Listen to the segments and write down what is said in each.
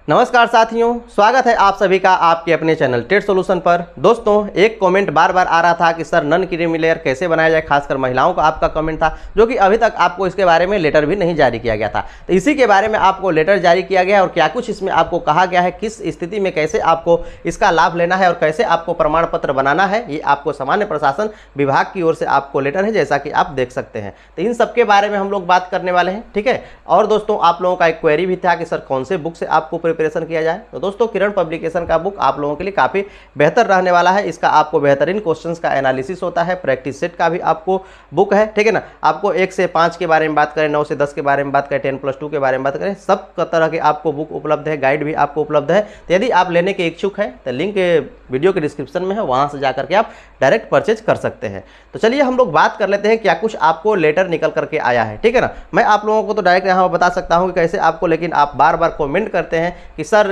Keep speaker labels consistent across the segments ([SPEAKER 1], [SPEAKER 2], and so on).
[SPEAKER 1] नमस्कार साथियों, स्वागत है आप सभी का आपके अपने चैनल टेट सॉल्यूशन पर। दोस्तों, एक कमेंट बार बार आ रहा था कि सर नन क्रीमी लेयर कैसे बनाया जाए, खासकर महिलाओं का आपका कमेंट था, जो कि अभी तक आपको इसके बारे में लेटर भी नहीं जारी किया गया था। तो इसी के बारे में आपको लेटर जारी किया गया है और क्या कुछ इसमें आपको कहा गया है, किस स्थिति में कैसे आपको इसका लाभ लेना है और कैसे आपको प्रमाण पत्र बनाना है, ये आपको सामान्य प्रशासन विभाग की ओर से आपको लेटर है, जैसा कि आप देख सकते हैं। तो इन सब के बारे में हम लोग बात करने वाले हैं, ठीक है। और दोस्तों, आप लोगों का एक क्वेरी भी था कि सर कौन से बुक से आपको प्रिपरेशन किया जाए। तो दोस्तों, किरण पब्लिकेशन का बुक आप लोगों के लिए काफ़ी बेहतर रहने वाला है। इसका आपको बेहतरीन क्वेश्चंस का एनालिसिस होता है, प्रैक्टिस सेट का भी आपको बुक है, ठीक है ना। आपको 1 से 5 के बारे में बात करें, 9 से 10 के बारे में बात करें, 10+2 के बारे में बात करें, सब तरह के आपको बुक उपलब्ध है, गाइड भी आपको उपलब्ध है। तो यदि आप लेने के इच्छुक हैं तो लिंक वीडियो के डिस्क्रिप्शन में है, वहाँ से जाकर के आप डायरेक्ट परचेज कर सकते हैं। तो चलिए हम लोग बात कर लेते हैं क्या कुछ आपको लेटर निकल करके आया है, ठीक है ना। मैं आप लोगों को तो डायरेक्ट यहाँ बता सकता हूँ कि कैसे आपको, लेकिन आप बार बार कमेंट करते हैं कि सर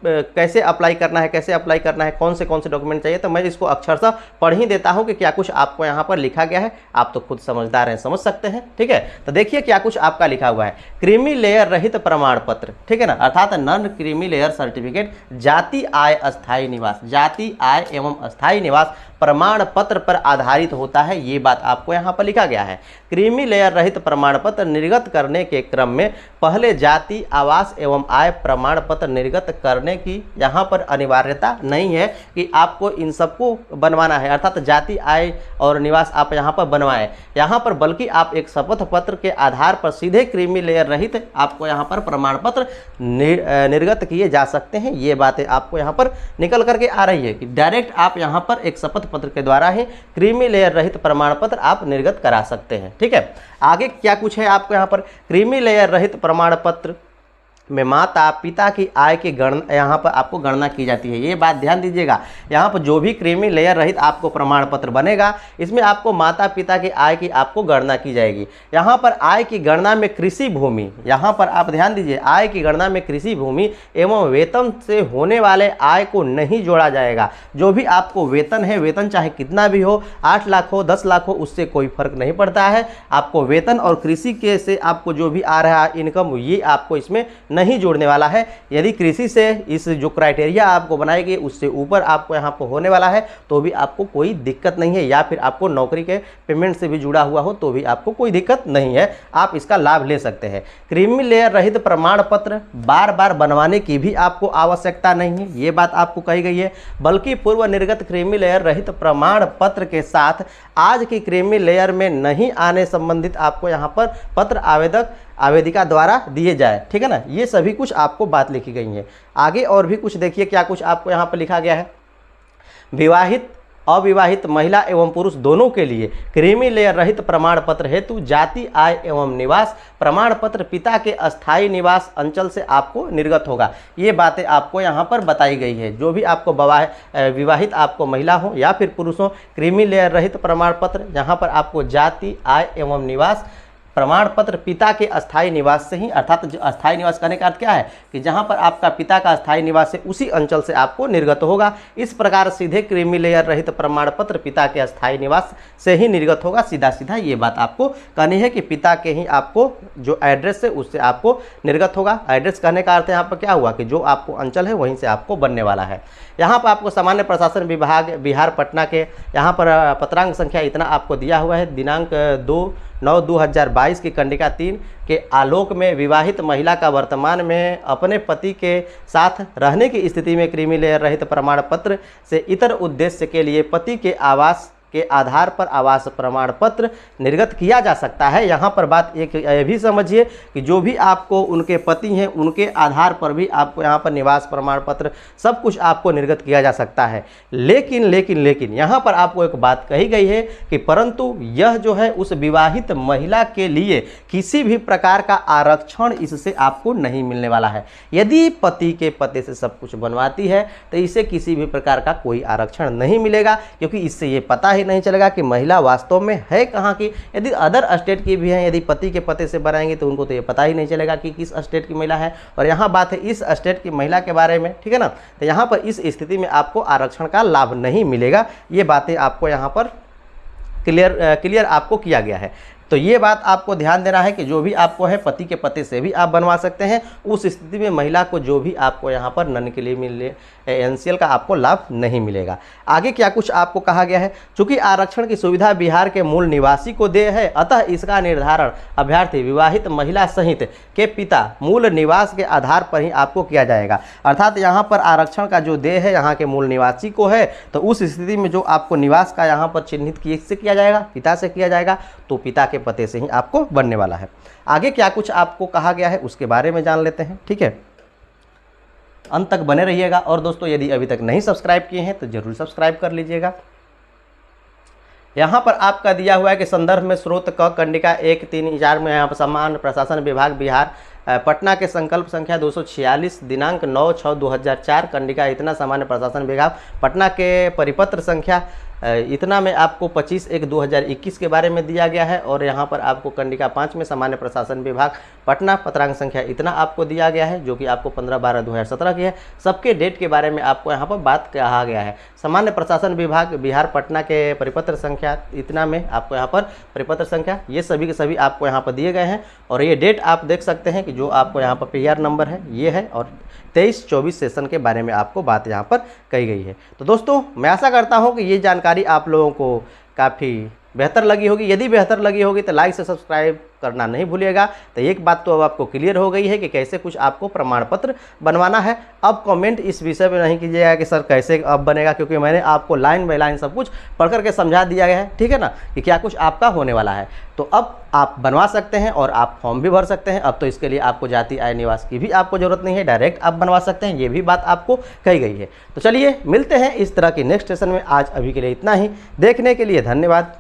[SPEAKER 1] कैसे अप्लाई करना है, कैसे अप्लाई करना है, कौन से डॉक्यूमेंट चाहिए। तो मैं इसको अक्षरशः पढ़ ही देता हूँ कि क्या कुछ आपको यहाँ पर लिखा गया है। आप तो खुद समझदार हैं, समझ सकते हैं, ठीक है। तो देखिए क्या कुछ आपका लिखा हुआ है। क्रीमी लेयर रहित प्रमाण पत्र, ठीक है ना, अर्थात नॉन क्रीमी लेयर सर्टिफिकेट जाति आय अस्थायी निवास, जाति आय एवं अस्थायी निवास प्रमाण पत्र पर आधारित होता है। ये बात आपको यहाँ पर लिखा गया है। क्रीमी लेयर रहित प्रमाण पत्र निर्गत करने के क्रम में पहले जाति, आवास एवं आय प्रमाण पत्र निर्गत करने की यहाँ पर अनिवार्यता नहीं है कि आपको इन सबको बनवाना है, अर्थात जाति, आय और निवास आप यहाँ पर बनवाएं यहाँ पर, बल्कि आप एक शपथ पत्र के आधार पर सीधे क्रीमी लेयर रहित आपको यहाँ पर प्रमाण पत्र निर्गत किए जा सकते हैं। ये बातें आपको यहाँ पर निकल करके आ रही है कि डायरेक्ट आप यहाँ पर एक शपथ पत्र के द्वारा ही क्रीमी लेयर रहित प्रमाण पत्र आप निर्गत करा सकते हैं, ठीक है। आगे क्या कुछ है आपको यहाँ पर, क्रीमी लेयर रहित प्रमाण पत्र में माता पिता की आय की गणना यहाँ पर आपको गणना की जाती है। ये बात ध्यान दीजिएगा, यहाँ पर जो भी क्रीमी लेयर रहित आपको प्रमाण पत्र बनेगा, इसमें आपको माता पिता की आय की आपको गणना की जाएगी। यहाँ पर आय की गणना में कृषि भूमि, यहाँ पर आप ध्यान दीजिए, आय की गणना में कृषि भूमि एवं वेतन से होने वाले आय को नहीं जोड़ा जाएगा। जो भी आपको वेतन है, वेतन चाहे कितना भी हो, 8 लाख हो, 10 लाख हो, उससे कोई फर्क नहीं पड़ता है। आपको वेतन और कृषि के से आपको जो भी आ रहा है इनकम, ये आपको इसमें नहीं जोड़ने वाला है। यदि कृषि से इस जो क्राइटेरिया आपको बनाएगी उससे ऊपर आपको यहाँ पर होने वाला है तो भी आपको कोई दिक्कत नहीं है, या फिर आपको नौकरी के पेमेंट से भी जुड़ा हुआ हो तो भी आपको कोई दिक्कत नहीं है, आप इसका लाभ ले सकते हैं। क्रीमी लेयर रहित प्रमाण पत्र बार बार बनवाने की भी आपको आवश्यकता नहीं है, ये बात आपको कही गई है, बल्कि पूर्व निर्गत क्रीमी लेयर रहित प्रमाण पत्र के साथ आज की क्रीमी लेयर में नहीं आने संबंधित आपको यहाँ पर पत्र आवेदिका द्वारा दिए जाए, ठीक है ना। ये सभी कुछ आपको बात लिखी गई है। आगे और भी कुछ देखिए क्या कुछ आपको यहाँ पर लिखा गया है। विवाहित अविवाहित महिला एवं पुरुष दोनों के लिए क्रीमी लेयर रहित प्रमाण पत्र हेतु जाति, आय एवं निवास प्रमाण पत्र पिता के अस्थायी निवास अंचल से आपको निर्गत होगा। ये बातें आपको यहाँ पर बताई गई है। जो भी आपको विवाहित आपको महिला हो या फिर पुरुष हो, क्रीमी लेयर रहित प्रमाण पत्र यहाँ पर आपको जाति, आय एवं निवास प्रमाण पत्र पिता के अस्थायी निवास से ही, अर्थात जो अस्थायी निवास करने का अर्थ क्या है कि जहां पर आपका पिता का अस्थायी निवास है उसी अंचल से आपको निर्गत होगा। इस प्रकार सीधे क्रीमी लेयर रहित प्रमाण पत्र पिता के अस्थायी निवास से ही निर्गत होगा। सीधा सीधा ये बात आपको कहनी है कि पिता के ही आपको जो एड्रेस है उससे आपको निर्गत होगा। एड्रेस कहने का अर्थ यहाँ पर क्या हुआ कि जो आपको अंचल है वहीं से आपको बनने वाला है। यहाँ पर आपको सामान्य प्रशासन विभाग बिहार पटना के यहाँ पर पत्रांक संख्या इतना आपको दिया हुआ है। दिनांक 2/9/2022 की कंडिका 3 के आलोक में विवाहित महिला का वर्तमान में अपने पति के साथ रहने की स्थिति में क्रीमी लेयर रहित प्रमाण पत्र से इतर उद्देश्य के लिए पति के आवास के आधार पर आवास प्रमाण पत्र निर्गत किया जा सकता है। यहाँ पर बात एक ये भी समझिए कि जो भी आपको उनके पति हैं उनके आधार पर भी आपको यहाँ पर निवास प्रमाण पत्र सब कुछ आपको निर्गत किया जा सकता है। लेकिन यहाँ पर आपको एक बात कही गई है कि परंतु यह जो है उस विवाहित महिला के लिए किसी भी प्रकार का आरक्षण इससे आपको नहीं मिलने वाला है। यदि पति के पते से सब कुछ बनवाती है तो इसे किसी भी प्रकार का कोई आरक्षण नहीं मिलेगा, क्योंकि इससे ये पता ही नहीं चलेगा कि महिला वास्तव में है कहाँ की। यदि अदर स्टेट की भी है, यदि पति के पते से बनाएंगे तो उनको तो ये पता ही नहीं चलेगा कि किस स्टेट की महिला है। और यहाँ बात है इस स्टेट की महिला के बारे में, ठीक है ना। तो यहाँ पर इस स्थिति में आपको आरक्षण का लाभ नहीं मिलेगा। ये बातें आपको यहाँ पर क्लियर आपको किया गया है। तो ये बात आपको ध्यान देना है कि जो भी आपको है पति के पते से भी आप बनवा सकते हैं। उस स्थिति में महिला को जो भी आपको यहाँ पर नन के लिए मिले एनसीएल का आपको लाभ नहीं मिलेगा। आगे क्या कुछ आपको कहा गया है, चूंकि आरक्षण की सुविधा बिहार के मूल निवासी को दे है, अतः इसका निर्धारण अभ्यर्थी विवाहित महिला सहित के पिता मूल निवास के आधार पर ही आपको किया जाएगा। अर्थात यहाँ पर आरक्षण का जो दे है यहाँ के मूल निवासी को है, तो उस स्थिति में जो आपको निवास का यहाँ पर चिन्हित किससे किया जाएगा, पिता से किया जाएगा, तो पिता के पते से ही आपको बनने वाला है। आगे क्या कुछ आपको कहा गया है उसके बारे में जान लेते हैं, ठीक है। अंत तक बने रहिएगा। और दोस्तों यदि अभी तक नहीं सब्सक्राइब किए हैं तो जरूर सब्सक्राइब कर लीजिएगा। यहाँ पर आपका दिया हुआ है कि संदर्भ में स्रोत क कंडिका 1-3-4 में यहाँ पर सामान्य प्रशासन विभाग बिहार पटना के संकल्प संख्या 246 दिनांक 9/6/2004 कंडिका इतना सामान्य प्रशासन विभाग पटना के परिपत्र संख्या इतना में आपको 25/1/2021 के बारे में दिया गया है। और यहाँ पर आपको कंडिका 5 में सामान्य प्रशासन विभाग पटना पत्रांक संख्या इतना आपको दिया गया है, जो कि आपको 15/12/2017 की है। सबके डेट के बारे में आपको यहाँ पर बात कहा गया है। सामान्य प्रशासन विभाग बिहार पटना के परिपत्र संख्या इतना में आपको यहाँ पर परिपत्र संख्या ये सभी के सभी आपको यहाँ पर दिए गए हैं। और ये डेट आप देख सकते हैं कि जो आपको यहाँ पर PR नंबर है ये है, और 23-24 सेशन के बारे में आपको बात यहाँ पर कही गई है। तो दोस्तों मैं आशा करता हूँ कि ये जानकारी आप लोगों को काफ़ी बेहतर लगी होगी। यदि बेहतर लगी होगी तो लाइक से सब्सक्राइब करना नहीं भूलिएगा। तो एक बात तो अब आपको क्लियर हो गई है कि कैसे कुछ आपको प्रमाण पत्र बनवाना है। अब कमेंट इस विषय पे नहीं कीजिएगा कि सर कैसे अब बनेगा, क्योंकि मैंने आपको लाइन बाय लाइन सब कुछ पढ़ करके समझा दिया गया है, ठीक है ना, कि क्या कुछ आपका होने वाला है। तो अब आप बनवा सकते हैं और आप फॉर्म भी भर सकते हैं। अब तो इसके लिए आपको जाति आय निवास की भी आपको ज़रूरत नहीं है, डायरेक्ट आप बनवा सकते हैं, ये भी बात आपको कही गई है। तो चलिए मिलते हैं इस तरह की नेक्स्ट सेशन में। आज अभी के लिए इतना ही। देखने के लिए धन्यवाद।